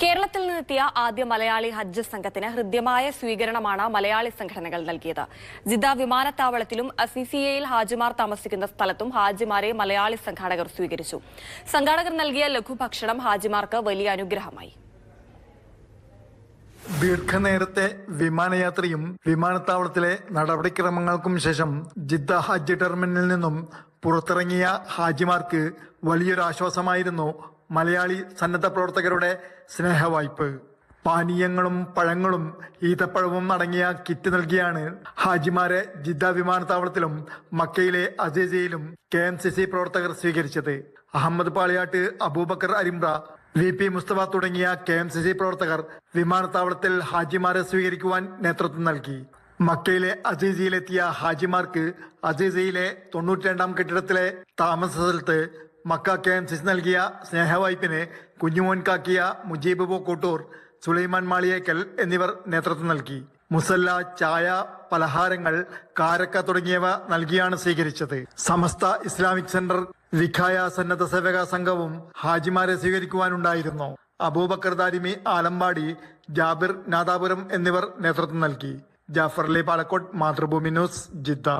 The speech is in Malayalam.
കേരളത്തിൽ നിന്നെത്തിയ ആദ്യ മലയാളി ഹജ്ജ് സംഘത്തിന് ഹൃദ്യമായ സ്വീകരണമാണ് മലയാളി സംഘടനകൾ നൽകിയത്. ജിദ്ദ വിമാനത്താവളത്തിലും അസിസിയയിൽ ഹാജിമാർ താമസിക്കുന്ന സ്ഥലത്തും ഹാജിമാരെ മലയാളി സംഘാടകർ സ്വീകരിച്ചു. സംഘാടകർ നൽകിയ ലഘുഭക്ഷണം ഹാജിമാർക്ക് വലിയ അനുഗ്രഹമായി. ദീർഘനേരത്തെ വിമാനയാത്രയും വിമാനത്താവളത്തിലെ നടപടിക്രമങ്ങൾക്കും ശേഷം ജിദ്ദ ഹജ്ജ് ടെർമിനലിൽ നിന്നും പുറത്തിറങ്ങിയ ഹാജിമാർക്ക് വലിയൊരു ആശ്വാസമായിരുന്നു മലയാളി സന്നദ്ധ പ്രവർത്തകരുടെ സ്നേഹവായ്പ്. പാനീയങ്ങളും പഴങ്ങളും ഈത്തപ്പഴവും അടങ്ങിയ കിറ്റ് നൽകിയാണ് ഹാജിമാരെ ജിദ്ദ വിമാനത്താവളത്തിലും മക്കയിലെ അസീസിയയിലും KMCC പ്രവർത്തകർ സ്വീകരിച്ചത്. അഹമ്മദ് പാളിയാട്ട്, അബൂബക്കർ അരിമ്ര, VP മുസ്തഫ തുടങ്ങിയ KMCC പ്രവർത്തകർ വിമാനത്താവളത്തിൽ ഹാജിമാരെ സ്വീകരിക്കുവാൻ നേതൃത്വം നൽകി. മക്കയിലെ അസീസിയയിലെത്തിയ ഹാജിമാർക്ക് അസീസിയയിലെ 92-ാം കെട്ടിടത്തിലെ താമസ സ്ഥലത്ത് മക്ക KMCC നൽകിയ സ്നേഹവായ്പിന് കുഞ്ഞുമോൻ കാക്കിയ, മുജീബ് പോക്കൂട്ടൂർ, സുലൈമാൻ മാളിയേക്കൽ എന്നിവർ നേതൃത്വം നൽകി. മുസല്ല, ചായ, പലഹാരങ്ങൾ, കാരക്ക തുടങ്ങിയവ നൽകിയാണ് സ്വീകരിച്ചത്. സമസ്ത ഇസ്ലാമിക് സെന്റർ വിഖായ സന്നദ്ധ സേവക സംഘവും ഹാജിമാരെ സ്വീകരിക്കുവാനുണ്ടായിരുന്നു. അബൂബക്കർ ദാരിമി, ആലമ്പാടി, ജാബിർ നാദാപുരം എന്നിവർ നേതൃത്വം നൽകി. Jafar Ali Palakkode, Mathrubhumi news, Jeddah.